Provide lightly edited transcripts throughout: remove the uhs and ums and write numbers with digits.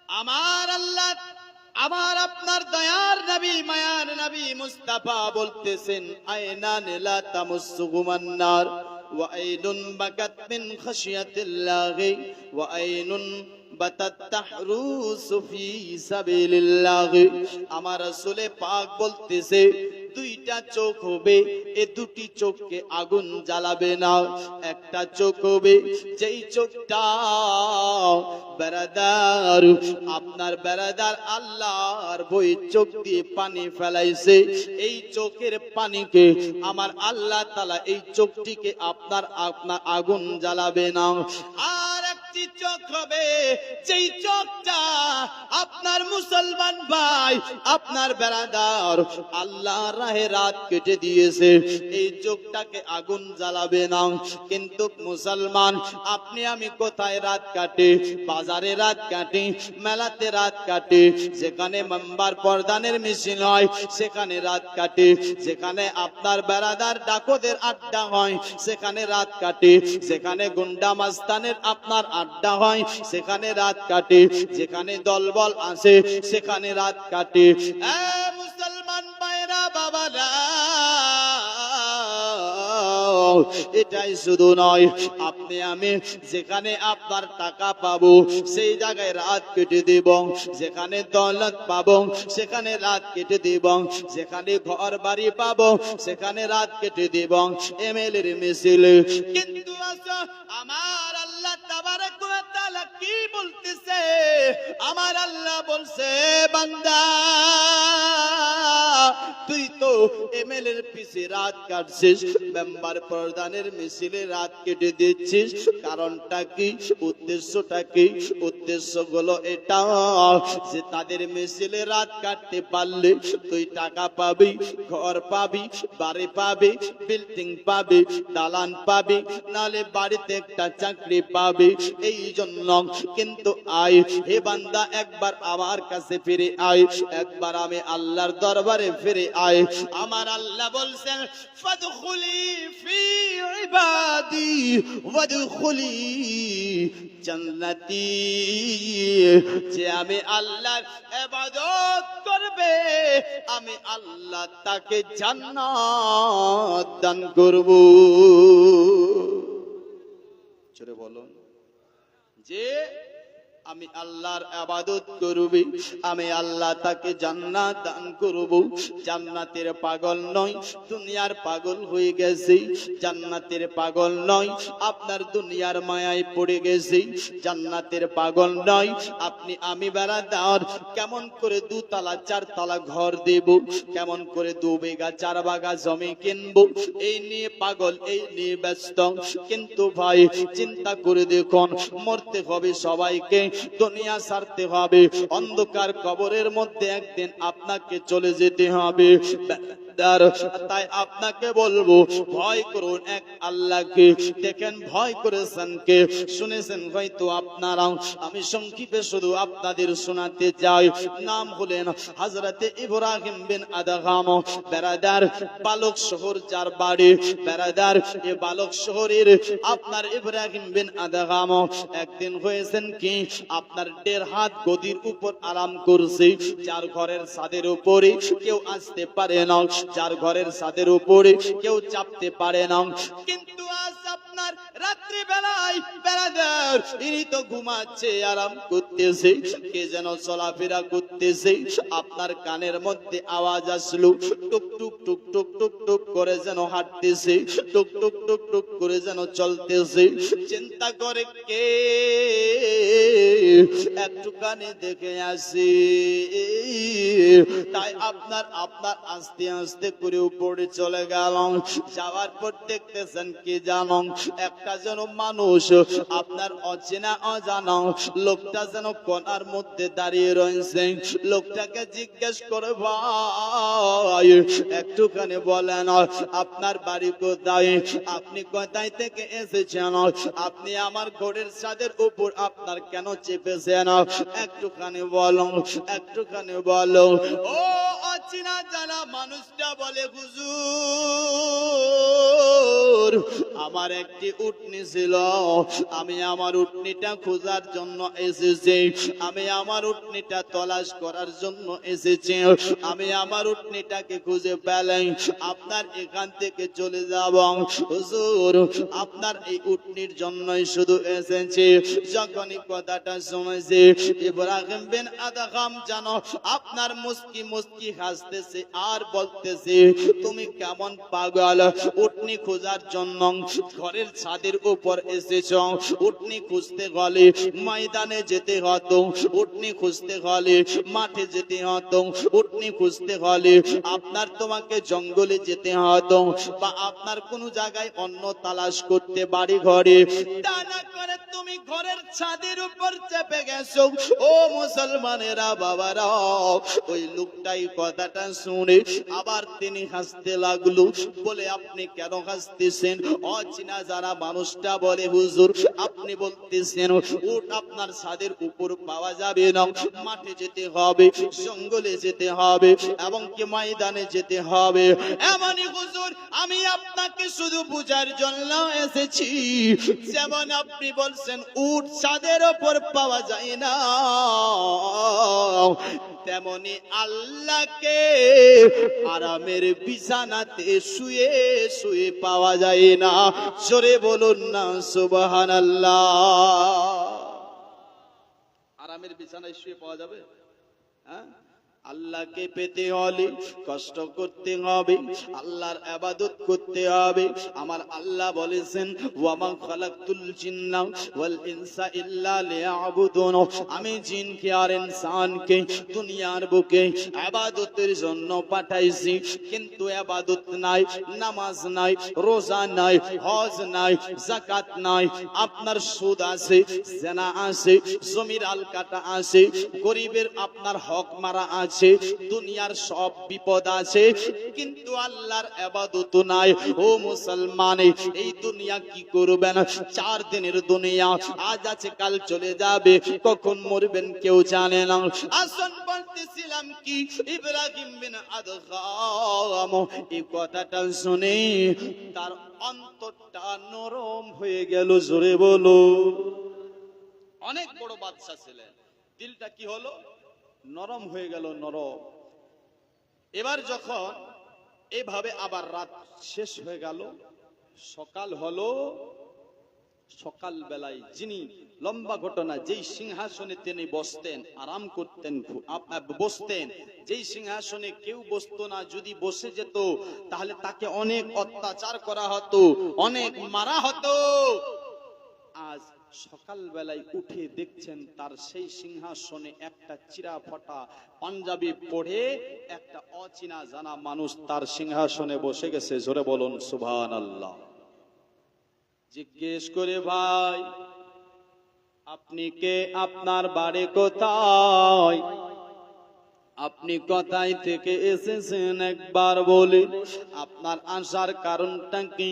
আমার আল্লাহ, আমার আপনার দয়ার নবী, মায়ার নবী মুস্তাফা বলতেছেন, আয়নান লা তামুসসুহুমান নার ওয়া আইনুন বাকাত মিন খাশিয়াতিল্লাহি ওয়া আইনুন বাতাত তাহরুসু ফি সাবিলিল্লাহ। আমার রাসূলে পাক বলতেছে, দুইটা চোখ হবে, এ দুটি চোখকে আগুন জ্বালাবে না। একটা চোখ হবে যেই চোখটা বেরাদার, আপনার বেরাদার আল্লাহর বই চোখ দিয়ে পানি ফেলাইছে, এই চোখের পানিকে আমার আল্লাহ তাআলা এই চোখটিকে আপনার আগুন জ্বালাবে না। আর একটি চোখ হবে যেই চোখটা আপনার মুসলমান ভাই, আপনার বেরাদার আল্লাহর রাহে রাত কেটে দিয়েছে, এই চোখটাকে আগুন জ্বালাবে না। কিন্তু মুসলমান, আপনি আমি কোথায় রাত কাটে? বাজারে রাত কাটে, মেলাতে রাত কাটে, যেখানে মেম্বার প্রধানের মিছিল হয় সেখানে রাত কাটে, যেখানে আপনার বেরাদার ডাকদের আড্ডা হয় সেখানে রাত কাটে, যেখানে গুন্ডা মাস্তানের আপনার আড্ডা হয় সেখানে রাত কাটে, যেখানে দলবল আছে সেখানে রাত কাটে। মুসলমান ভাইরা বাবারা, এটাই শুধু নয়, আপনি আমি যেখানে আপনার টাকা পাবো সেই জায়গায় রাত কেটে দেব, যেখানে দৌলত পাবো সেখানে রাত কেটে দেব, যেখানে ঘর বাড়ি পাবো সেখানে রাত কেটে দেব, এমএলএর মিছিল। কিন্তু আমার আল্লাহ তাবারক ওয়া তাআলা কি বলতেছে? আমার আল্লাহ বলছে, বান্দা তুই তো এমএলএর পিছে রাত কাটছিস, মেম্বার প্রধানের মিছিলে রাত কেটে দিচ্ছিস, কারণটা কি? উদ্দেশ্যটা কি? উদ্দেশ্য হলো এটা যে তাদের মিছিলে রাত কাটতে পারলে তুই টাকা পাবি, ঘর পাবি, বাড়ি পাবি, বিল্ডিং পাবি, দালান পাবি, নালে বাড়িতে একটা চাকরি পাবি, এই জন্য। কিন্তু আয় হে বান্দা, একবার আমার কাছে ফিরে আয়, একবার আমি আল্লাহর দরবারে ফিরে আয়। আমার আল্লাহ বলছেন, ফাদখুলি ফি ইবাদি ওয়াদখুলি জান্নাতি, যে আমি আল্লাহর ইবাদত করবে আমি আল্লাহ তাকে জান্নাত দান করব। জোরে বলুন, যে আমি আল্লাহর ইবাদত করবে আমি আল্লাহ তাকে জান্নাত দান করব। জান্নাতের পাগল নয়, দুনিয়ার পাগল হয়ে গেছে। জান্নাতের পাগল নয়, আপনার দুনিয়ার মায়ায় পড়ে গেছে। জান্নাতের পাগল নয়, আপনি আমি বেরাদার কেমন করে দুতলা চারতলা ঘর দেব, কেমন করে 2 বিঘা 4 বিঘা জমি কিনবো, এই নিয়ে পাগল, এই নিয়ে ব্যস্ত। কিন্তু ভাই চিন্তা করে দেখুন, মরতে হবে সবাইকে, দুনিয়া ছাড়তে হবে, অন্ধকার কবরের মধ্যে একদিন আপনাকে চলে যেতে হবে। তাই আপনাকে বলবো, ভয় করুন এক আল্লাহকে। দেখেন ভয় করেছেন কে? শুনেছেন হয়তো আপনারা, আমি সংক্ষেপে শুধু আপনাদের শোনাতে চাই। নাম হলেন হযরতে ইব্রাহিম বিন আদহাম। বেরাদার বালক শহর যার বাড়ি, বেরাদার এ বালক শহরের আপনার ইব্রাহিম বিন আদহাম একদিন হয়েছেন কি, আপনার 1.5 হাত গদির উপর আরাম করছে, যার ঘরের ছাদের উপরে কেউ আসতে পারে না, যার ঘরের ছাদের উপরে কেউ চাপতে পারে না। কিন্তু আজ আপনার রাত্রি বেলায় বেরাদার ইনি তো ঘুমাচ্ছে, আরাম করতেছে, কে যেন চলাফেরা করতেছে, আপনার কানের মধ্যে আওয়াজ আসলো, টুক টুক টুক টুক টুক টুক করে যেন হাঁটতেছে, টুক টুক টুক টুক করে যেন চলতেছে। চিন্তা করে কে, একটুখানি দেখে আসি। তাই আপনার আস্তে আস্তে করে উপরে চলে গেল। যাওয়ার পর দেখতেছেন কি জানো, একটা যেন মানুষ আপনার অচেনা অজানা লোকটা যেন কোণার মধ্যে দাঁড়িয়ে রয়েছে। লোকটাকে জিজ্ঞেস করে, ভাই একটুখানি বলেন আপনার বাড়ি কোথায়, আপনি কোথায় থেকে এসেছেন, আপনি আমার ঘরের ছাদের উপর আপনার কেন চেপেছেন, একটুখানি বলো, একটুখানি বলো। ও অচেনা জানা মানুষটা বলে, হুজুর আমার একটি উটনি ছিল, আমি আমার উটনিটা খোঁজার জন্য এসেছি, আমি আমার উটনিটা তলাশ করার জন্য এসেছি, আমি আমার উটনিটাকে খুঁজে পেলাম, আপনার এখান থেকে চলে যাব। হুজুর আপনার এই উটনির জন্যই শুধু এসেছি। যখনই কথাটা শুনেছি ইব্রাহিম বিন আদহাম জানো আপনার মুস্কি মুস্কি হাসতেছে আর বলতেছে, তুমি কেমন পাগল, উটনি খোঁজার জন্য ঘরের ছাদের উপর এসেছ, উটনি খুঁজতে গেলে ময়দানে যেতে হতো, উটনি খুঁজতে গেলে মাঠে যেতে হতো, উটনি খুঁজতে গেলে আপনার তোমাকে জঙ্গলে যেতে হতো, বা আপনার কোন জায়গায় অন্য তালাশ করতে বাড়ি ঘরে, তা না করে তুমি ঘরের ছাদের উপর চেপে গেছো। ও মুসলমানেরা বাবারা, ওই লোকটাই কথাটা শুনে আবার তিনি হাসতে লাগলো। বলে আপনি কেন হাসতেছেন? অচেনা যারা মানুষটা বলে, হুজুর আপনি বলতেছেন উট আপনার ছাদের উপর পাওয়া যাবে না, মাঠে যেতে হবে, জঙ্গলে যেতে হবে এবং কি ময়দানে যেতে হবে। এমনই হুজুর আমি আপনাকে শুধু বুঝার জন্য এসেছি, যেমন আপনি বলছেন উট ছাদের উপর পাওয়া যায় না, তেমনি আল্লাহকে আরামের বিছানাতে শুয়ে শুয়ে পাওয়া যায় না। জোরে বলুন না সুবহানাল্লাহ। আরামের বিছানায় শুয়ে পাওয়া যাবে? হ্যাঁ, আল্লাহকে পেতে হলে কষ্ট করতে হবে, আল্লাহর ইবাদত করতে হবে। আমার আল্লাহ বলেছেন ওয়ামা খালাকতুল জিন্না ওয়াল ইনসা ইল্লা লিয়াবুদুন, আমি জিনকে আর ইনসানকে দুনিয়ার বুকে ইবাদতের জন্য পাঠাইছি। কিন্তু ইবাদত নাই, নামাজ নাই, রোজা নাই, হজ নাই, যাকাত নাই, আপনার সুদ আছে, জিনা আছে, জমির আল কাটা আছে, গরিবের আপনার হক মারা আছে, দুনিয়ার সব বিপদ আছে, কিন্তু আল্লাহর ইবাদত নাই। ও মুসলমান, এই দুনিয়া কি করবেন? 4 দিনের দুনিয়া, আজ আছে কাল চলে যাবে, কখন মরবেন কেউ জানে না। আসন বলতেছিলাম কি, ইব্রাহিম বিন আদহাম এই কথাটা শুনে তার অন্তরটা নরম হয়ে গেল। জোরে বলো। অনেক বড় বাদশা ছিলেন, দিলটা কি হলো? নরম হয়ে গেল, নরম। এবার যখন এভাবে আবার রাত শেষ হয়ে গেল, সকাল হলো, সকাল বেলায় যিনি, লম্বা ঘটনা, যেই সিংহাসনে তিনি বসতেন, আরাম করতেন, বসতেন, যেই সিংহাসনে কেউ বসতো না, যদি বসে যেত তাহলে তাকে অনেক অত্যাচার করা হতো, অনেক মারা হতো। আজ সকাল বেলায় উঠে দেখছেন তার সেই সিংহাসনে একটা চিরা ফটা পাঞ্জাবি পরে একটা অচেনা জানা মানুষ তার সিংহাসনে বসে গেছে। জোরে বলুন সুবহানাল্লাহ। জিজ্ঞেস করে, ভাই আপনি কে? আপনার বাড়ি কোথায়? আপনি কোথায় থেকে এসেছেন একবার বলে, আপনার আসার কারণটা কি?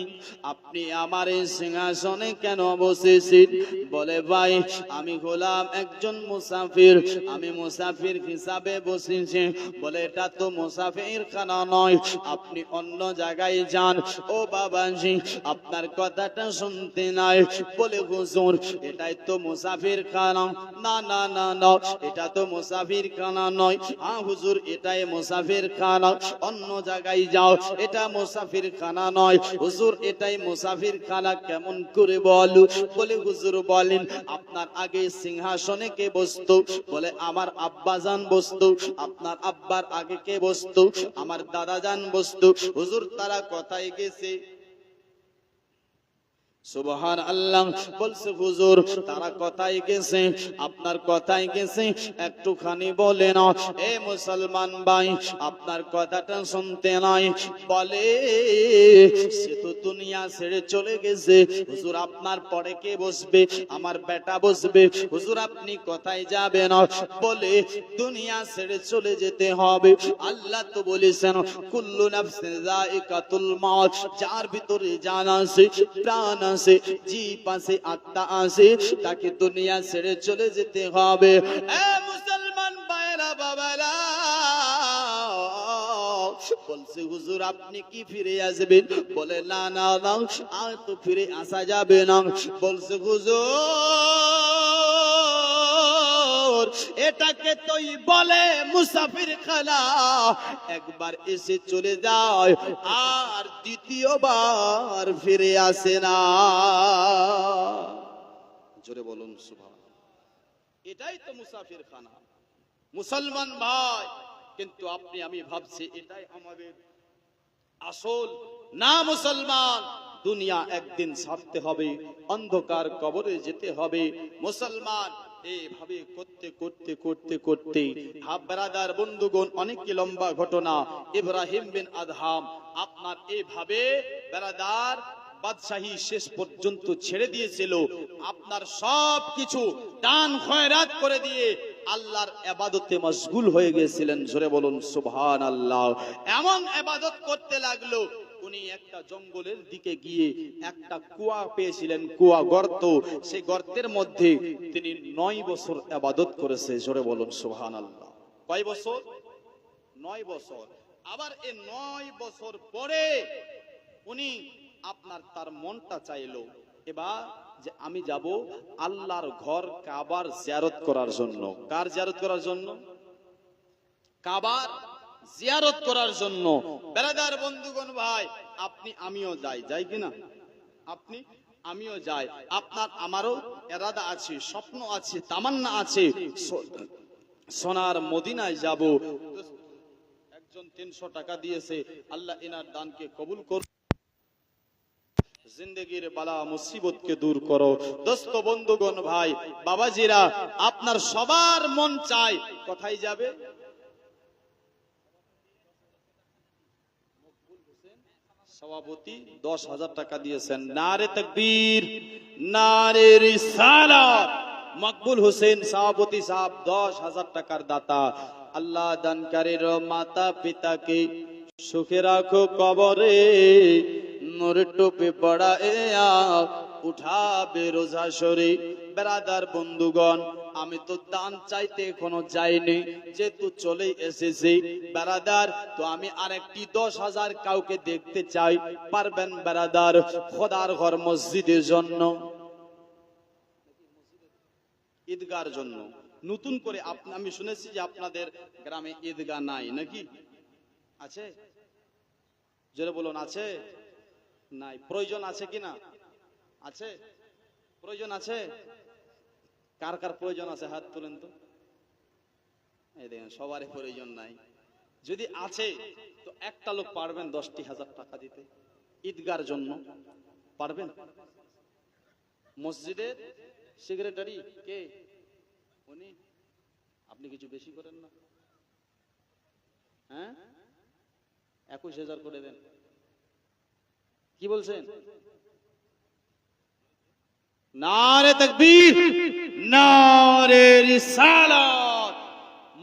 আপনি আমার এই সিংহাসনে কেন বসেছেন? বলে, ভাই আমি হলাম একজন মুসাফির, আমি মুসাফির হিসাবে বসেছি। বলে, এটা তো মুসাফির খানা নয়, আপনি অন্য জায়গায় যান। ও বাবাজি, আপনার কথাটা শুনতে নাই। বলে, হুজুর এটাই তো মুসাফির খানা। না না না না, এটা তো মুসাফির খানা নয়। হুজুর এটাই মুসাফির খানা, অন্য জায়গায় যাও, এটা মুসাফির খানা নয়। হুজুর এটাই মুসাফির খানা, কেমন করে বলো? বলে, হুজুর বলেন আপনার আগে সিংহাসনে কে বসতো? বলে, আমার আব্বা জান বসতো। আপনার আব্বার আগে কে বসতো? আমার দাদা জান বসতো। হুজুর তারা কোথায় গেছে? সুবহানাল্লাহ। বলছে, হুজুর তারা কোথায় গেছে? আপনার কোথায় গেছে একটুখানি বলে না। এ মুসলমান ভাই, আপনার কথাটা শুনতে নাই। বলে, সে তো দুনিয়া ছেড়ে চলে গেছে। হুজুর আপনার পরে কে বসবে? আমার বেটা বসবে। হুজুর আপনি কোথায় যাবেন? বলে, দুনিয়া ছেড়ে চলে যেতে হবে। আল্লাহ তো বলেছেন কুল্লু নাফসিন যায়িকাতুল মাউত, যার ভিতরে জান আছে, প্রাণ আছে, জীব আছে, আত্মা আছে, তাকে দুনিয়া ছেড়ে চলে যেতে হবে। এ মুসলমান ভাইরা বাবারা, বলছে হুজুর আপনি কি ফিরে আসবেন? বলে না না না, আর তো ফিরে আসা যাবে না। বলছে হুজুর এটাকে তোই বলে মুসাফির খানা, একবার এসে চলে যায় আর দ্বিতীয়বার ফিরে আসে না। জোরে বলুন সুবহানাল্লাহ। এটাই তো মুসাফির খানা মুসলমান ভাই। কিন্তু আপনি আমি ভাবছি এটাই আমাদের আসল না। মুসলমান দুনিয়া একদিন ছাড়তে হবে, অন্ধকার কবরে যেতে হবে। মুসলমান এইভাবে করতে করতে করতে করতে ব্রাদার বন্ধুগণ, অনেক লম্বা ঘটনা। ইব্রাহিম বিন আদহাম আপনার এইভাবে ব্রাদার বাদশাহী শেষ পর্যন্ত ছেড়ে দিয়েছিল। আপনার সব কিছু দান খয়রাত করে দিয়ে আল্লাহর ইবাদতে মশগুল হয়ে গিয়েছিলেন। জোরে বলুন সুবহানাল্লাহ। এমন ইবাদত করতে লাগলো, উনি একটা জঙ্গলের দিকে গিয়ে একটা কুয়া পেয়েছিলেন, কুয়া গর্ত। সেই গর্তের মধ্যে তিনি 9 বছর ইবাদত করেছে। জোরে বলুন সুবহানাল্লাহ। কয় বছর? 9 বছর। আবার এই 9 বছর পরে উনি আপনার তার মনটা চাইলো এবার যে আমি যাব আল্লাহর ঘর কাবার জিয়ারত করার জন্য। কার জিয়ারত করার জন্য? কাবার জিয়ারত করার জন্য। ব্রাদার বন্ধুগণ ভাই, আপনি আমিও যাই, যাই কিনা? আপনি আমিও যাই। আপনার আমারও ইরাদা আছে, স্বপ্ন আছে, তামান্না আছে, সোনার মদিনায় যাব। একজন 300 টাকা দিয়েছে, আল্লাহ এনার দানকে কবুল করুন, জিন্দেগির বালা মুসিবতকে দূর করো। দোস্ত বন্ধুগণ ভাই বাবাজিরা, আপনার সবার মন চায় কোথায় যাবে? সভাপতি 10,000 টাকা দিয়েছেন। নারে তাকবীর, নারে রিসালাত। মকবুল হোসেন সভাপতি সাহেব 10,000 টাকার দাতা। আল্লাহ দানকারীর মাতা পিতাকে সুখে রাখো কবরে, নূর টুপি পড়ায়া উঠাবে রোজ হাশরে। ব্রাদার বন্ধুগণ, আমি তো দান চাইতে এখনো যাইনি, যেহেতু চলে এসেছি ব্রাদার, তো আমি আরেকটি 10,000 কাউকে দেখতে চাই, পারবেন ব্রাদার? খোদার ঘর মসজিদের জন্য, ঈদগার জন্য নতুন করে। আমি শুনেছি যে আপনাদের গ্রামে ঈদগাহ নাই নাকি? আছে? জোরে বলুন, আছে? নাই। প্রয়োজন আছে কিনা? আছে? প্রয়োজন আছে? কার কার প্রয়োজন আছে হাত তুলেন তো। এই দেখেন সবারই প্রয়োজন নাই। যদি আছে তো একটা লোক পারবেন 10,000 টাকা দিতে ঈদগার জন্য? পারবেন? মসজিদের সেক্রেটারি কে উনি? আপনি কিছু বেশি করেন না? হ্যাঁ, 21,000 করে দেন। কি বলছেন? নারে তাকবীর, নারে রিসালাত।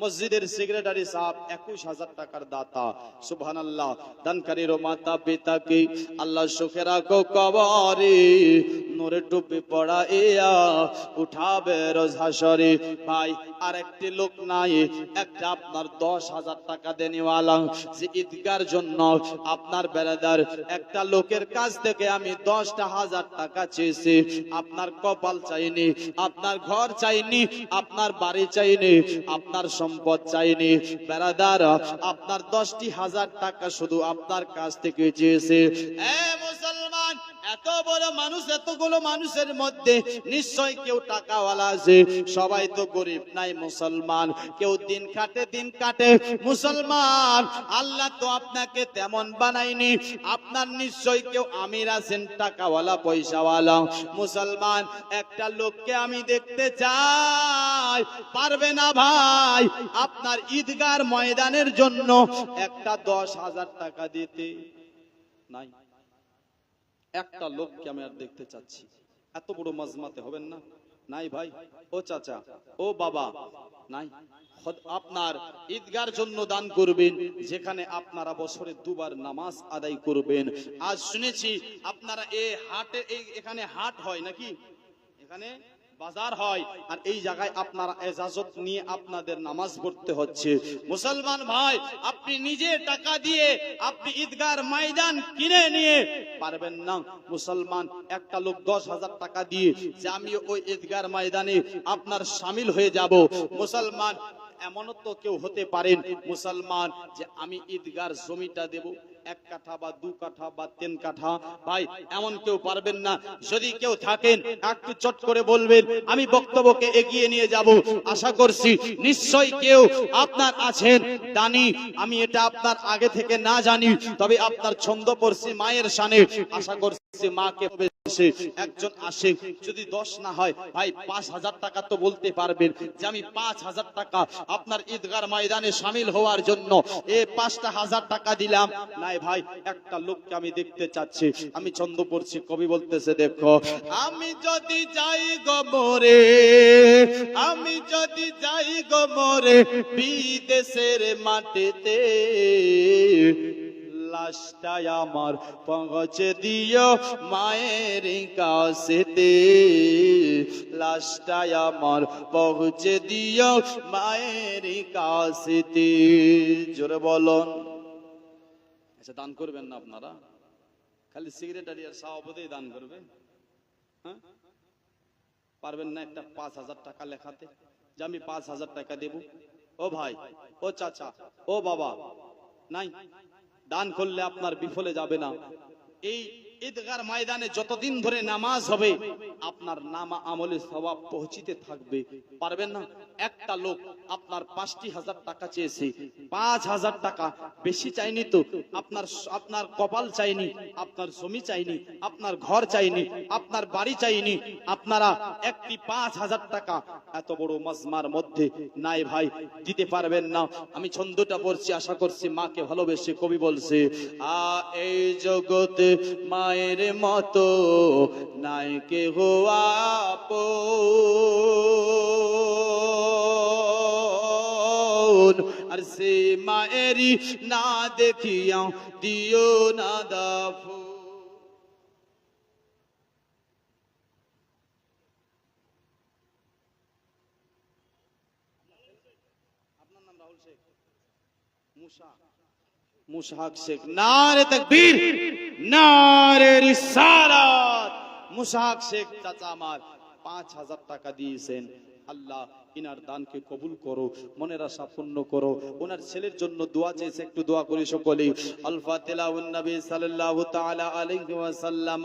মসজিদের সেক্রেটারি সাহেব 21,000 টাকার দাতা। সুবহানাল্লাহ। দানকারীর মাতা পিতাকে আল্লাহ সুখে রাখো কবরে, নূরে টুপি পড়াইয়া উঠাবে রোজ হাশরে। ভাই আরেকটি লোক নাই, একটা আপনার 10,000 টাকা দেনেওয়ালা, যে ঈদগার জন্য আপনার ব্রাদার একটা লোকের কাছ থেকে আমি 10,000 টাকা চেয়েছি। আপনার কপাল চাইনি, আপনার ঘর চাইনি, আপনার বাড়ি চাইনি, আপনার সম্পদ চাইনি ব্রাদার, আপনার 10,000 টাকা শুধু আপনার কাছ থেকে চেয়েছে। মুসলমান, এত বড় মানুষ, এতগুলো মানুষের মধ্যে নিশ্চয় কেউ টাকাওয়ালা আছে, সবাই তো গরিব নাই। মুসলমান কেউ দিন কাটে, দিন কাটে। মুসলমান আল্লাহ তো আপনাকে তেমন বানায়নি, আপনার নিশ্চয় কেউ আমির আছেন, টাকাওয়ালা, পয়সাওয়ালা। মুসলমান একটা লোককে আমি দেখতে চাই, পারবে না ভাই আপনার ঈদগার ময়দানের জন্য একটা 10,000 টাকা দিতে? নাই। একটা লোককে আমি আর দেখতে চাচ্ছি। এত বড় মাজমাতে হবেন না? নাই ভাই। ও চাচা, ও বাবা, নাই। আপনার ঈদগার জন্য দান করবেন, যেখানে আপনারা বছরে 2 বার নামাজ আদায় করবেন। আজ শুনেছি আপনারা এই হাটে, এখানে হাট হয় নাকি? এখানে বাজার হয়, আর এই জায়গায় আপনারা ইজাজত নিয়ে আপনাদের নামাজ পড়তে হচ্ছে। মুসলমান ভাই, আপনি নিজে টাকা দিয়ে আপনি ঈদগার ময়দান কিনে নিয়ে পারবেন না। মুসলমান একটা লোক 10,000 টাকা দিয়ে যে আমি ওই ঈদগার ময়দানে আপনার শামিল হয়ে যাব, মুসলমান এমনও তো কেউ হতে পারেন মুসলমান যে আমি ঈদগার জমিটা দেব 1 কাঠা বা 2 কাঠা বা 3 কাঠা, ভাই এমন কেউ পারবেন না। যদি কেউ থাকেন একটু চট করে বলবেন, আমি বক্তব্যকে এগিয়ে নিয়ে যাব। আশা করছি নিশ্চয়ই কেউ আপনার আছেন দানি, আমি এটা আপনার আগে থেকে না জানি, তবে আপনার ছন্দ পড়ছি মায়ের শানে। আশা করছি মাকে একজন আসে, যদি 10 না হয় ভাই 5,000 টাকা তো বলতে পারবেন যে আমি 5,000 টাকা আপনার ঈদগার ময়দানে শামিল হওয়ার জন্য এই 5,000 টাকা দিলাম। নাই ভাই, একটা লোককে আমি দেখতে চাচ্ছি, আমি ছন্দ পড়ছি, কবি বলতেছে দেখো, আমি যদি যাই গমরে, আমি যদি যাই গমরে বিদেশের মাটিতে, লাশটাই আমার পৌঁছে দিও মায়ের কাছেতে, লাশটাই আমার পৌঁছে দিও মায়ের কাছেতে। জোরে বলুন। আচ্ছা, দান করবেন না আপনারা? খালি সেক্রেটারি আর সভাপতি দান করবে? হ্যাঁ, পারবেন না একটা 5,000 টাকা লেখাতে যে আমি 5,000 টাকা দেব? ও ভাই, ও চাচা, ও বাবা, নাই, দান করলে আপনার বিফলে যাবে না। এই ঈদগার ময়দানে যতদিন ধরে নামাজ হবে আপনার নামা আমলে সওয়াব পৌঁছিতে থাকবে। পারবেন না? একটা লোক আপনার 5,000 টাকা চেয়েছে, 5,000 টাকা বেশি চাইনি তো, আপনার কপাল চাইনি, আপনার জমি চাইনি, আপনার ঘর চাইনি, আপনার বাড়ি চাইনি, আপনারা একটি 5,000 টাকা এত বড় মাজমার মধ্যে নাই ভাই, দিতে পারবেন না। আমি ছন্দটা পড়ছি, আশা করছি মাকে ভালোবেসে কবি বলছে, এই জগতে মায়ের মতো নাই কেহ আপন, আর সে মায়েরই না দেখিয়া দিও না দাফন। আপনার নাম রাহুল শেখ? মুশাক শেখ। নারে তাকবীর, নারে রিসালাত। মুশাক শেখ চাচা আমার 5,000 টাকা দিয়েছেন। আল্লাহ ইনার দানকে কবুল করো, মনের আশা পূর্ণ করো। ওনার ছেলের জন্য দোয়া চেয়েছে, একটু দোয়া করি সকলে। আল ফাতিহা ওয়ান নবী সাল্লাল্লাহু তাআলা আলাইহি ওয়াসাল্লাম।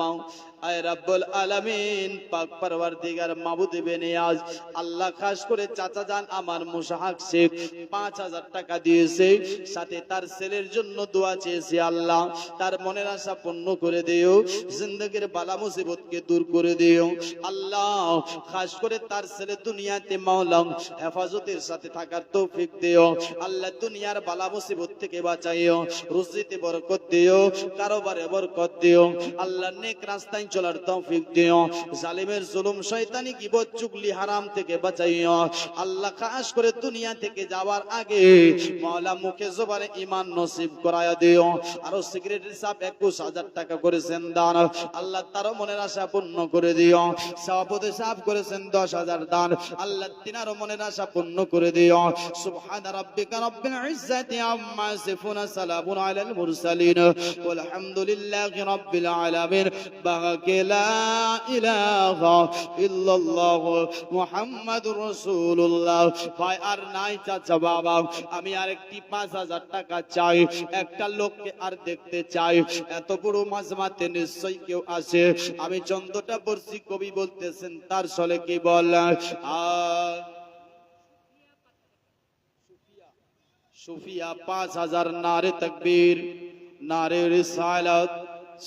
আয় রাব্বুল আলামিন, পাক পরওয়ারদিগার মাবুদ বেনিয়াজ, আল্লাহ খাস করে চাচা জান আমার মুশাক শেখ 5,000 টাকা দিয়েছে, সাথে তার ছেলের জন্য দোয়া চেয়েছে। আল্লাহ তার মনের আশা পূর্ণ করে দিও, জিন্দেগির বালা মুসিবতকে দূর করে দিও। আল্লাহ খাস করে তার ছেলে দুনিয়াতে মাওলা হেফাজতের সাথে থাকার তৌফিক দিও। আল্লাহ দুনিয়ার বালা মুসিবত থেকে বাঁচাইও, রুজিতে বরকত দিও, কারোবারে বরকত দিও। আল্লাহ নেক রাস্তায় চলার তৌফিক দিও, জালিমের জুলুম শয়তানি গীবত চুগলি হারাম থেকে বাঁচাইও। আল্লাহ খাস করে দুনিয়া থেকে যাওয়ার আগে মাওলা মুখে জবানে ঈমান নসিব করায়া দিও। আর সেক্রেটারি সাহেব 21,000 টাকা করেছেন দান, আল্লাহ তারও মনের আশা পূর্ণ করে দিও। সভাপতি সাহেব করেছেন 10,000 দান, আল্লাহ তিনার মনের আশা পূর্ণ করে দিও। সুবহান রাব্বিকা রাব্বিল ইজ্জাতি আম্মা ইয়াসিফুন, সালামুন আলাল মুরসালিন, ওয়াল হামদুলিল্লাহি রাব্বিল আলামিন। বাকি লা ইলাহা ইল্লাল্লাহ মুহাম্মাদুর রাসূলুল্লাহ। ভাই আর নাই চাচা বাবা, আমি আরেকটি 5,000 টাকা চাই, একটা লোককে আর দেখতে চাই। এত বড় মাজমাতে নিশ্চয়ই কেউ আছে। আমি চন্দ্রটা পড়ছি, কবি বলতেছেন তার সলে কি বল, সুফিয়া 5,000। নারে তাকবীর, নারে রিসালাত,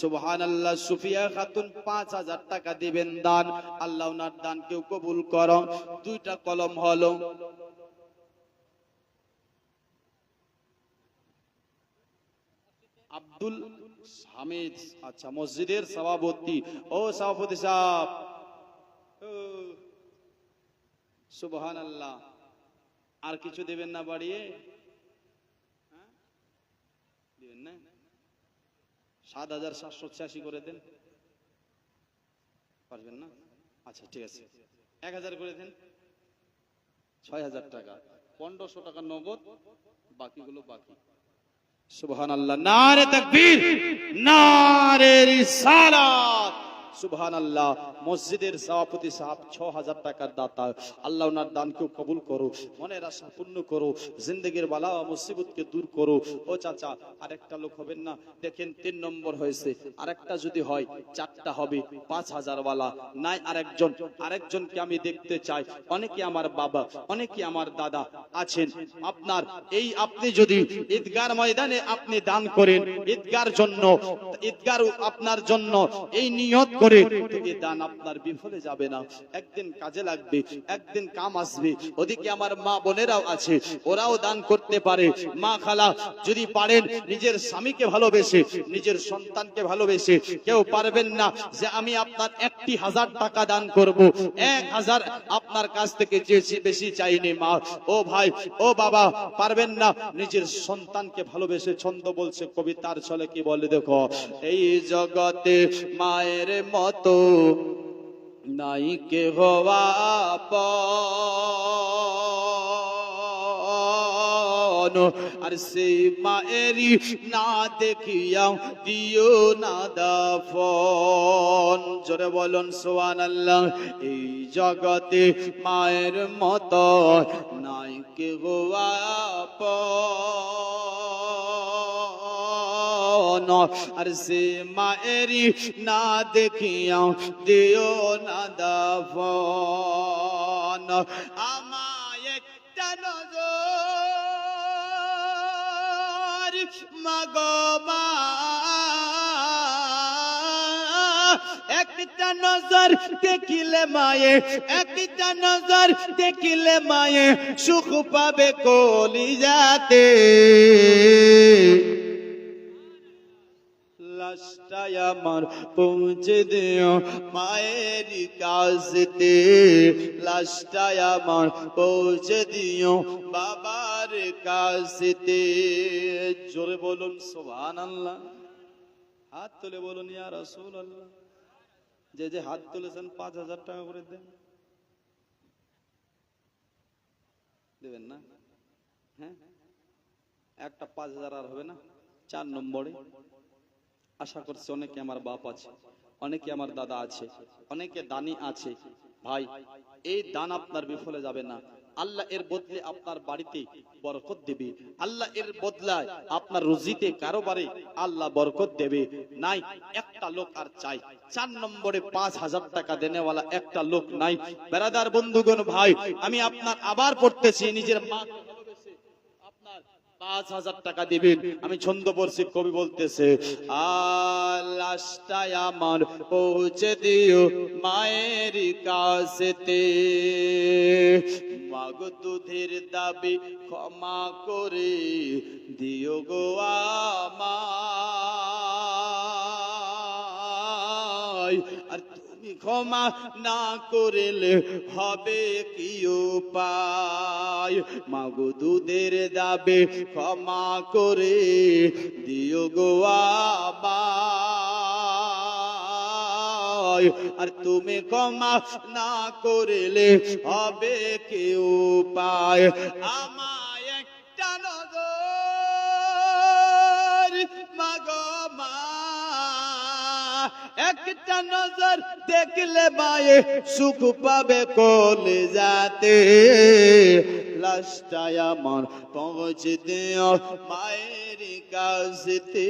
সুবহানাল্লাহ। সুফিয়া খাতুন 5,000 টাকা দিবেন দান। আল্লাহ ওনার দান কেউ কবুল করো। 2টা কলম হলো। আব্দুল হামিদ, আচ্ছা মসজিদের সভাপতি। ও সভাপতি সাহেব, সুবহানাল্লাহ। আর কিছু দেবেন না বাড়িয়ে? দিবেন না? 7,786 করে দেন, পারবেন না? আচ্ছা ঠিক আছে। 1000 করে দেন, 6000 টাকা, 1500 টাকা নগদ, বাকিগুলো বাকি। সুবহানাল্লাহ, নারে তাকবীর, নারে রিসালাত, সুবহানাল্লাহ। মসজিদের সভাপতি সাহেব 6000 টাকার দাতা, আল্লাহ ওনার দানকে কবুল করো, মনের আশা পূর্ণ করো, জিন্দেগির বালা মুসিবতকে দূর করো। ও চাচা, আরেকটা লোক হবেন না? দেখেন 3 নম্বর হয়েছে, আরেকটা যদি হয় 4টা হবে 5000 ওয়ালা নাই। আরেকজনকে আমি দেখতে চাই। অনেকে আমার বাবা, অনেকে আমার দাদা আছেন। আপনার এই আপনি যদি ঈদগার ময়দানে আপনি দান করেন, ঈদগার জন্য, ঈদগার আপনার জন্য এই নিয়ত করে, এই দান আপনার বিফলে যাবে না, একদিন কাজে লাগবে, একদিন কাম আসবে। ওদিকে আমার মা বোনেরাও আছে, ওরাও দান করতে পারে। মা খালা যদি পারেন, নিজের স্বামীকে ভালোবেসে, নিজের সন্তানকে ভালোবেসে, কেউ পারবেন না যে আমি আপনার 1000 টাকা দান করব, 1000 আপনার কাছ থেকে চেয়েছি, বেশি চাইনি। মা, ও ভাই, ও বাবা, পারবেন না। নিজের সন্তানকে ভালোবেসে, ছন্দ বলছে, কবিতার ছলে কি বলে দেখো, এই জগতে মায়ের মতো নাই কে হওয়া আপন, আর সেই মায়েরই না দেখিয়া দিও না দাফন। জোরে বলুন সুবহানাল্লাহ। এই জগতে মায়ের মতো নাই কে হওয়া আপন, আর সে মায়েরই না দেখিয়া দিও না দাফন। আমায় একটা নজর মাগো মা, একটা নজর দেখিলে মায়ে, একটা নজর দেখিলে মায়ে সুখ পাবে কলিজাতে। লাশটাই আমার পৌঁছে দিও মায়ের কাছেতে, লাশটাই আমার পৌঁছে দিও বাবার কাছেতে। জোরে বলুন সুবহানাল্লাহ। হাত তুলে বলুন ইয়া রাসূলুল্লাহ। যে যে হাত তুলেছেন 5000 টাকা করে দেন, দেবেন না? হ্যাঁ, একটা 5000 আর হবে না? 4 নম্বরে আশা করছি অনেকে আমার বাপ আছে, অনেকে আমার দাদা আছে, অনেকে দানি আছে। ভাই, এই দান আপনার বিফলে যাবে না। আল্লাহ এর বদলে আপনার বাড়িতে বরকত দেবে, আল্লাহ এর বদলায় আপনার রুজিতে, কারোবারে আল্লাহ বরকত দেবে। নাই একটা লোক আর চাই, 4 নম্বরে 5000 টাকা দেনেওয়ালা একটা লোক নাই। বেরাদার বন্ধুগণ, ভাই, আমি আপনার আবার পড়তেছি, নিজের মা 5000 টাকা দিবেন। আমি ছন্দ পড়ছি, কবি বলতেছে, লাশটাই আমার পৌঁছে দিও মায়ের কাছেতে, মাগো দুধের দাবি ক্ষমা করে দিও গো আমায়, আর তুমি ক্ষমা না করিলে হবে কি উপায়। মাগো দুধের দাবি ক্ষমা করে দিও গো আমায়, আর তুমি ক্ষমা না করিলে হবে কি উপায়। আমায় একটা নজর মাগো মা, একটা নজর দেখলে মায়ে সুখ পাবে কলিজাতে, লাশটাই আমার পৌঁছে দিও মায়ের কাছেতে,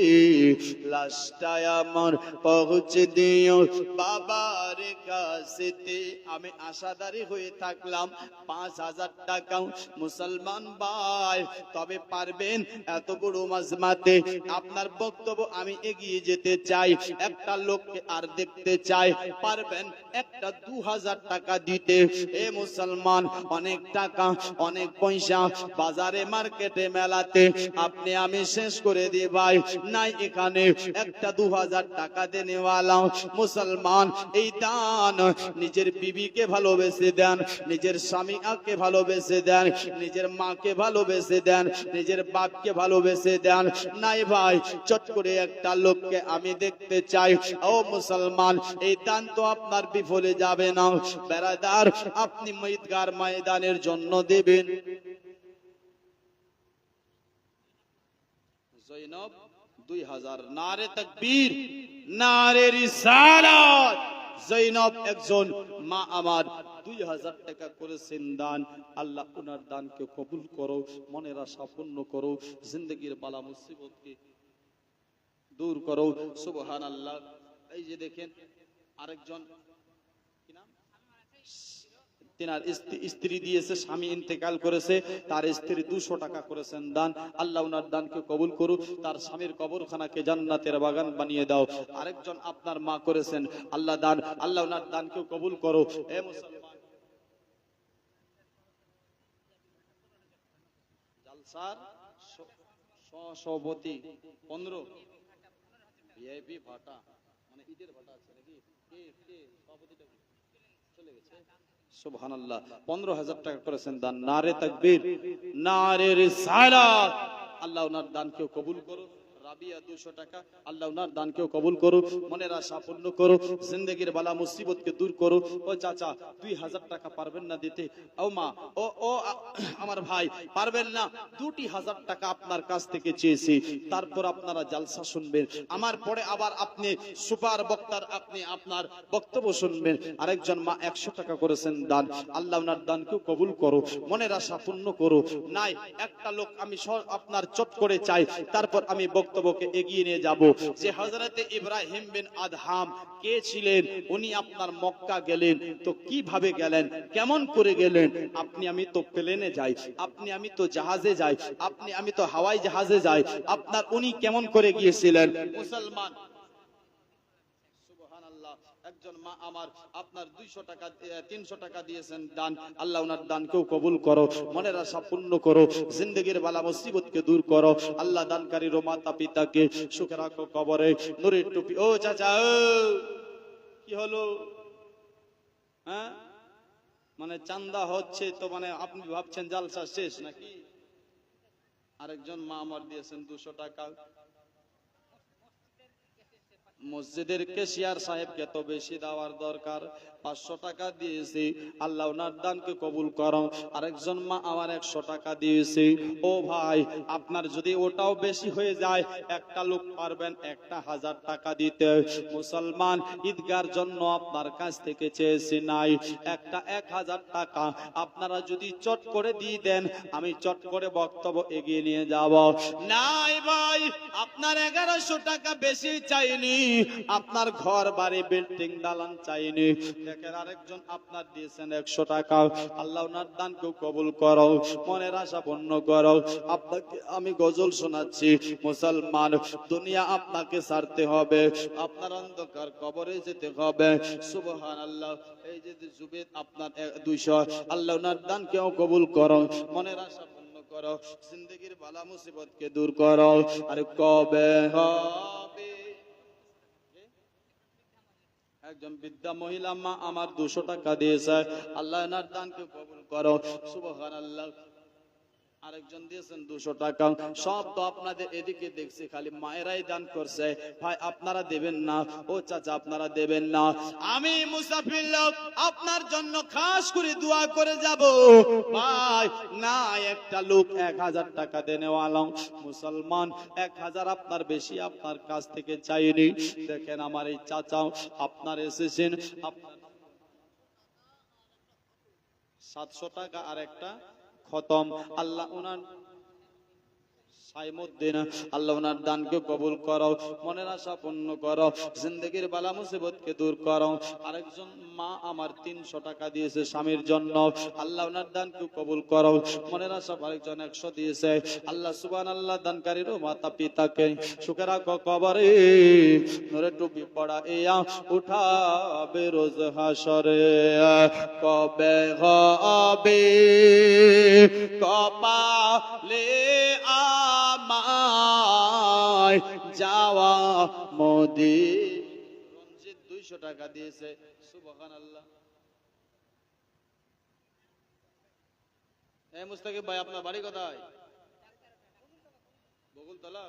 লাশটাই আমার পৌঁছে দিও বাবার কাছেতে। আমি আশাদারি হয়ে থাকলাম 5000 টাকা। মুসলমান ভাই, তবে পারবেন এত বড় মাজমাতে আপনার বক্তব্য আমি এগিয়ে যেতে চাই, একটা লোককে আর দেখতে চাই, পারবেন একটা 2000 টাকা দিতে? এ মুসলমান, অনেক টাকা, অনেক পয়সা বাজারে, মার্কেটে, মেলাতে আপনি আমি শেষ করে করে দে ভাই, নাই এখানে একটা 2000 টাকা দেনেওয়ালা মুসলমান এই দান নিজের বিবিকে ভালোবেসে দেন, নিজের স্বামীকে ভালোবেসে দেন, নিজের মাকে ভালোবেসে দেন, নিজের বাপকে ভালোবেসে দেন। নাই ভাই, চট করে একটা লোককে আমি দেখতে চাই। ও মুসলমান, এই দান তো আপনার বিফলে যাবে না বেরাদার, আপনি ঈদগার ময়দানের জন্য দেবেন। জৈনব 2000, নারে তাকবীর, নারে রিসালাত। জৈনব একজন মা আমার 2000 টাকা করেছেন দান। আল্লাহ ওনার দানকে কবুল করো, মনের আশা পূর্ণ করো, জিন্দগির বালা মুসিবতকে দূর করো। সুবহানাল্লাহ। এই যে দেখেন আরেকজন, কি নাম, তিনার স্ত্রী দিয়েছে, স্বামী ইন্তেকাল করেছে, তার স্ত্রী 200 টাকা করেছেন দান। আল্লাহ ওনার দানকে কবুল করুক, তার স্বামীর কবরখানাকে জান্নাতের বাগান বানিয়ে দাও। আরেকজন আপনার মা করেছেন আল্লাহ দান, আল্লাহ ওনার দানকে কবুল করো। এ মুসলমান, জালসার সহসভাপতি 15 ভিআইপি ভাটা, মানে ঈদের ভাটা আছে নাকি? কে সভাপতিটা চলে গেছে? সুবহানাল্লাহ। 15,000 টাকা করেছেন দান। নারে তাকবীর, নারে রিসালাত। আল্লাহ ওনার দানকেও কবুল করো। রাবিয়া 200 টাকা, আল্লাহ ওনার দানকেও কবুল করো, মনের আশা পূর্ণ করো, জিন্দেগির বালা মুসিবতকে দূর করো। ও চাচা 2000 টাকা পারবেন না দিতে? ও মা, ও আমার ভাই পারবেন না? 2,000 টাকা আপনার কাছ থেকে চেয়েছি, তারপর আপনারা জালসা শুনবেন, আমার পরে আবার আপনি সুপার বক্তার আপনি আপনার বক্তব্য শুনবেন। আরেকজন মা 100 টাকা করেছেন দান। আল্লাহ ওনার দানকেও কবুল করো, মনের আশা পূর্ণ করো। নাই একটা লোক আমি আপনার চট করে চাই, তারপর আমি বক্তব্যকে এগিয়ে নিয়ে যাব। যে হযরতে ইব্রাহিম বিন আদহাম কে ছিলেন? উনি আপনার মক্কা গেলেন, তো কিভাবে গেলেন, কেমন করে গেলেন? আপনি আমি তো প্লেনে যাই, আপনি আমি তো জাহাজে যাই, আপনি আমি তো হাওয়াই জাহাজে যাই, আপনার উনি কেমন করে গিয়েছিলেন? মুসলমান, সুবহানাল্লাহ। একজন মা আমার আপনার 200 টাকা 300 টাকা দিয়েছেন দান। আল্লাহ ওনার দানকেও কবুল করো, মনের আশা পূর্ণ করো, জিন্দেগির বালা মুসিবতকে দূর করো। আল্লাহ দানকারীর মাতা পিতাকে সুখে রাখো, কবরে নূরের টুপি। ও চাচা, কি হলো? হ্যাঁ, মানে চান্দা হচ্ছে তো, মানে আপনি ভাবছেন জালসা শেষ নাকি? আরেকজন মা আমার দিয়েছেন 200 টাকা। মসজিদের কেশিয়ার সাহেবকে তো বেশি দেওয়ার দরকার, 500 টাকা দিয়েছি, আল্লাহ ওনার দানকে কবুল করো। আরেকজন মা আমার 100 টাকা দিয়েছি। ও ভাই, আপনার যদি ওটাও বেশি হয়ে যায়, একটা লোক পারবেন 1000 টাকা দিতে। মুসলমান, ঈদগার জন্য আপনার কাছ থেকে চেয়েছি নাই, একটা 1000 টাকা আপনারা যদি চট করে দিয়ে দেন, আমি চট করে বক্তব্য এগিয়ে নিয়ে যাব। নাই ভাই, আপনার 1100 টাকা বেশি চাইনি, আপনার ঘর বাড়ি বিল্ডিং দালান চাইনি। দেখেন আরেকজন আপনার দিয়েছেন 100 টাকা, আল্লাহ ওনার দানকেও কবুল করো, মনের আশা পূর্ণ করো। আপনাকে আমি গজল শোনাচ্ছি। মুসলমান, দুনিয়া আপনাকে ছাড়তে হবে, আপনার অন্ধকার কবরে যেতে হবে। সুবহানাল্লাহ। এই যে জুবেদ আপনার 200, আল্লাহ ওনার দানকেও কবুল করো, মনের আশা পূর্ণ করো, জিন্দেগির বালা মুসিবতকে দূর করো। আর কবে হবে? একজন বৃদ্ধা মহিলা মা আমার 200 টাকা দিয়েছে, আল্লাহ এনার দানকে কবুল করো। সুবহানাল্লাহ। আরেকজন দিয়েছেন 200 টাকা। সব তো আপনাদের এদিকে দেখছি খালি মায়েরাই দান করছে, ভাই আপনারা দেবেন না? ও চাচা আপনারা দেবেন না? আমি মুসাফির লোক, আপনার জন্য খাস করে দোয়া করে যাব। ভাই না, একটা লোক 1000 টাকা দেনেওয়ালা মুসলমান, 1000 আপনার বেশি আপনার কাছ থেকে চাইনি। দেখেন আমার এই চাচা আপনার এসেছেন, আপনার 700 টাকা আর একটা খতম। আল্লাহ ওনার সাইমুদ্দিন, আল্লাহ ওনার দানকে কবুল করো, মনের আশা পূর্ণ করো, জিন্দেগির বালা মুসিবতকে দূর করো। আরেকজন মা আমার 300 টাকা দিয়েছে স্বামীর জন্য, আল্লাহ ওনার দানকে কবুল করো, মনের আশা। আরেকজন 100 দিয়েছে। আল্লাহ সুবহানাল্লাহ, দানকারীর মাতা পিতাকে সুখে রাখো, কবরে নূরে টুপি পড়াইয়া উঠাবে রোজ হাসরে। কবে হবে কপালে আমার যাওয়া মদিনা। রঞ্জিত 200 টাকা দিয়েছে, সুবহানাল্লাহ। এই মুস্তাকিব ভাই, আপনার বাড়ি কোথায়? বকুলতলা।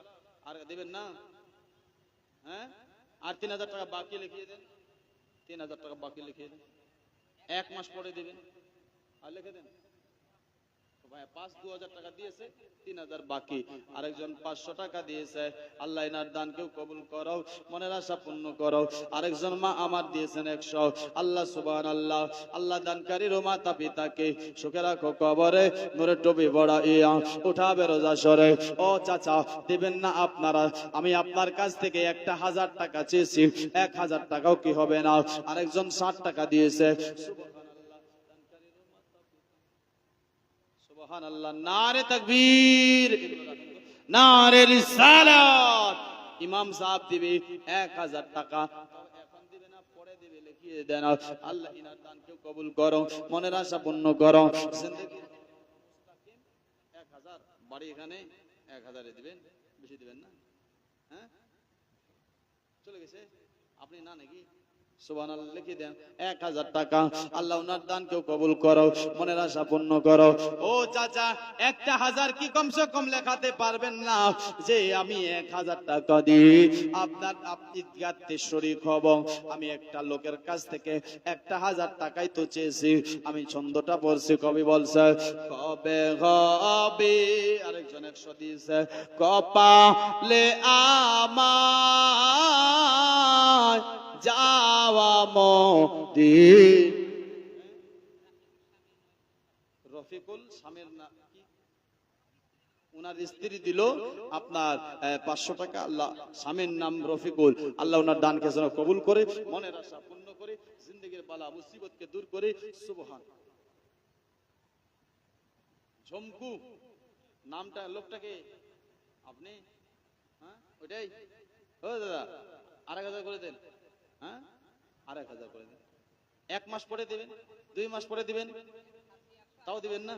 আর দিবেন না? হ্যাঁ, আর 3000 টাকা বাকি লিখিয়ে দেন। 3000 টাকা বাকি লিখিয়ে দেন, 1 মাস পরে দিবেন। আর লিখে দেন ভাই, 2000 টাকা দিয়েছে, 3000 বাকি। আরেকজন 500 টাকা দিয়েছে, আল্লাহ এনার দানকেও কবুল করো, মনের আশা পূর্ণ করো। আরেকজন মা আমার দিয়েছেন 100, আল্লাহ সুবহানাল্লাহ, আল্লাহ দানকারীর মাতা পিতাকে সুখে রাখো, কবরে নূরের টুপি পরাইয়া উঠাবে রোজা সরে। ও চাচা, দিবেন না আপনারা? আমি আপনার কাছ থেকে 1000 টাকা চেয়েছি, 1000 টাকাও কি হবে না? আরেকজন 60 টাকা দিয়েছে, সুবহানাল্লাহ। নারে তাকবীর, নারে রিসালাত। ইমাম সাহেব দিবে 1000 টাকা, এখন দিবে না পরে দিবে, লিখিয়ে দেন। আল্লাহ ইনার দানকে কবুল করো, মনের আশা পূর্ণ করো। জিন্দেগি মুস্তাকিম 1000, বাড়ি এখানে 1000 এ দিবেন, বেশি দিবেন না। হ্যাঁ, চলে গেছে, আপনি না নাকি? সুবহানাল্লাহ, লিখে দেন 1000 টাকা। আল্লাহ ওনার দানকেও কবুল করো, মনের আশা পূর্ণ করো। ও চাচা, 1000 কি কমসে কম লেখাতে পারবেন না যে আমি 1000 টাকা দিই আপনার ঈদগাহতে শরীক হব? আমি একটা লোকের কাছ থেকে 1000 টাকাই তো চেয়েছি। আমি ছন্দটা পড়ছি, কবি বলছে কবে হবে, আরেকজন 100 দিয়েছে, কপালে আমার যাওয়া মদিনা। রফিকুল স্বামীর নাম কি? উনার স্ত্রী দিল আপনার 500 টাকা। আল্লাহ স্বামীর নাম রফিকুল, আল্লাহ ওনার দানকে যেন কবুল করে, মনের আশা পূর্ণ করে, জিন্দেগীর বালা মুসিবতকে দূর করে। সুবহান। ঝমকু নামটা, লোকটাকে আপনি? হ্যাঁ, ওইটাই। ও দাদা, 1000 করে দেন। হ্যাঁ, 1000 করে দেন। 1 মাস পরে দিবেন, 2 মাস পরে দিবেন, তাও দিবেন না?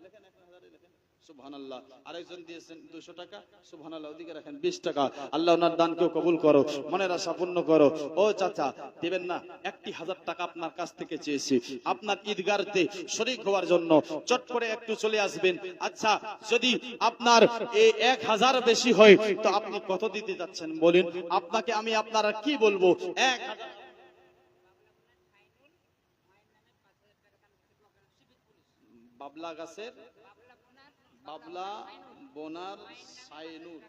লেখেন 1000 লেখেন, সুবহানাল্লাহ। আরেকজন দিয়েছেন 200 টাকা, সুবহানাল্লাহ। ওদিকে রাখেন 20 টাকা। আল্লাহ ওনার দানকেও কবুল করো, মনের আশা পূর্ণ করো। ও চাচা, দিবেন না? 1000 টাকা আপনার কাছ থেকে চেয়েছি, আপনার ঈদগাহতে শরীক হওয়ার জন্য। চট করে একটু চলে আসবেন। আচ্ছা, যদি আপনার এই 1000 বেশি হয় তো আপনি কত দিতে যাচ্ছেন বলেন? আপনাকে আমি আপনারা কি বলবো? 1000 বাবলা গাছের, বাবলা বোনার সাইনুর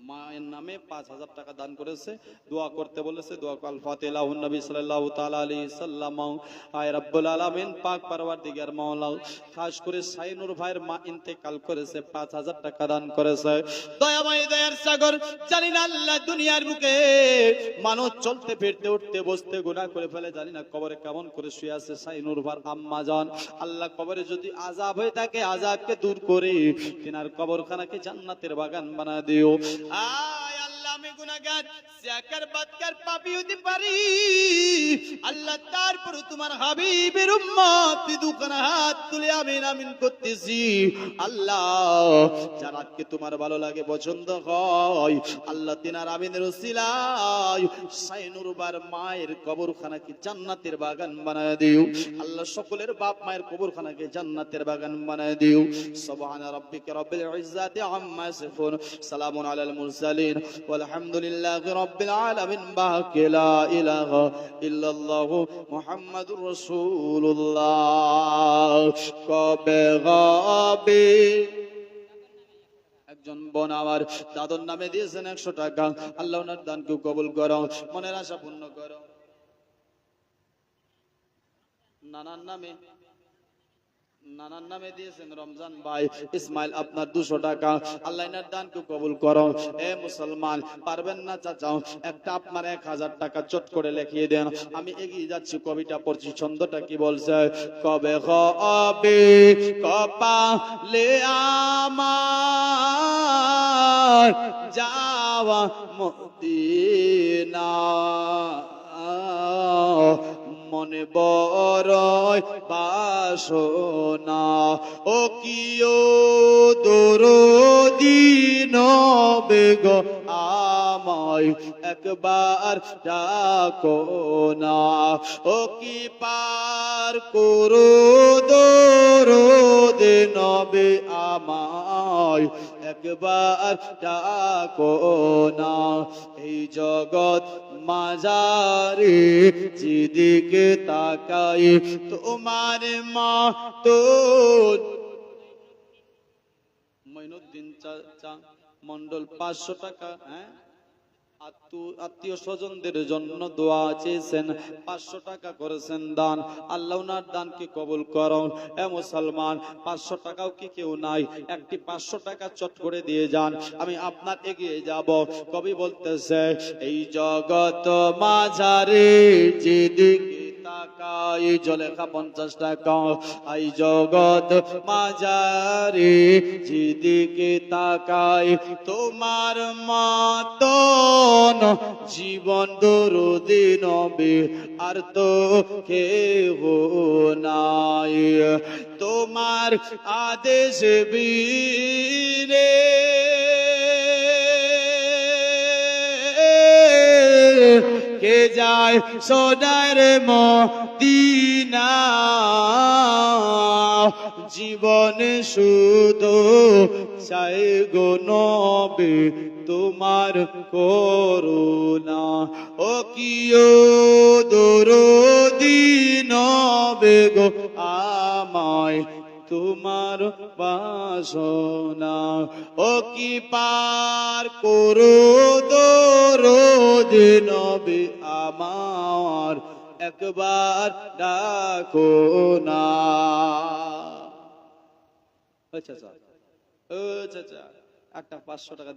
মায়ের নামে 5000 টাকা দান করেছে, দোয়া করতে বলেছে। দোয়া কাল ফাতিহা হুন নবী সাল্লাল্লাহু তাআলা আলাইহি সাল্লাম। আয় রব্বুল আলামিন, পাক পরওয়ারদিগার মাওলা, খাস করে সাইনুর ভাইয়ের মা ইন্তেকাল করেছে, 5000 টাকা দান করেছে। দয়াময় দয়ার সাগর, জানি না আল্লাহ দুনিয়ার বুকে মানুষ চলতে ফিরতে উঠতে বসতে গুনাহ করে ফেলে, জানি না কবরে কেমন করে শুয়ে আছে সাইনুর ভাইয়ের আম্মা জান। আল্লাহ কবরে যদি আযাব হয়ে থাকে, আযাবকে দূর করে তিনার কবরখানাকে জান্নাতের বাগান বানায় দিও। আয় আল্লাহ, আমি গুনাহগার, জাকার বাদকার পাপী হতে পারি। আল্লাহ, তারপর তোমার হাবিবের উম্মত দুখানা হাত তুলে আমিন আমিন করতেছি। আল্লাহ, যারাকে তোমার ভালো লাগে, পছন্দ হয়, আল্লাহ তিনার আমিনের উসিলায় সাইনুর বার মায়ের কবরখানাকে জান্নাতের বাগান বানায় দিও। আল্লাহ, সকলের বাপ মায়ের কবরখানাকে জান্নাতের বাগান বানায় দিও। সুবহান রাব্বিকা রাব্বিল ইজ্জাতি আম্মা ইয়াসিফুন, সালামুন আলাল মুরসালিন, ওয়ালহামদুলিল্লাহি রাব্বিল আলামিন। বাকি লা ইলাহা ইল্লাল্লাহু মুহাম্মাদুর রাসূলুল্লাহ। কবে হবে? একজন বোন আমার দাদুর নামে দিয়েছেন 100 টাকা। আল্লাহ ওনার দানকে কবুল করো, মনের আশা পূর্ণ করো। নানার নামে দিয়েছেন রমজান ভাই ইসমাইল, আপনার 200 টাকা। আল্লাহ এনার দানকে কবুল করো। এ মুসলমান, পারবেন না চাচা, একটা আপনার 1000 টাকা চট করে লিখিয়ে দেন। আমি এগিয়ে যাচ্ছি, কবিতা পড়ছি, ছন্দটা কি বলছে? কবে হবে কপালে আমার যাওয়া মদিনা, মনে বড়ই বাসনা। ও কিও দরদি নবে গো আমার আমায় একবার ডাকো না। ও কি পার করো দরুদ নবী আমায় একবার ডাকো না। এই জগৎ মাঝারে যেদিকে তাকাই তোমার মা তো মঈনুদ্দিন চাচা মন্ডল 500 টাকা আত্মীয় স্বজনদের জন্য দোয়া চেয়েছেন, 500 টাকা করেছেন দান। আল্লাহ ওনার দানকে কবুল করুন। এ মুসলমান, 500 টাকাও কি কেউ নাই? একটি 500 টাকা চট করে দিয়ে যান, আমি আপনার এগিয়ে যাব। কবি বলতেছে এই জগৎ মাঝারে যেদিকে তাকাই, জলেখা 50 টাকা। এই জগৎ মাঝারে যেদিকে তাকাই তোমার মতন জীবন দরুদি নবী আর তো কেহ নাই। তোমার আদেশ বীরে কে যায় সোনার মদিনা, জীবনে শুধু চাই গো নবী তোমার করুণা। ও কিও দরদি নবী গো আমায় তোমার বাসনা। ও কি পার করো দরদ নবী আমার একবার ডাকো না। ও চাচা, ও চাচা, একটা 500 টাকা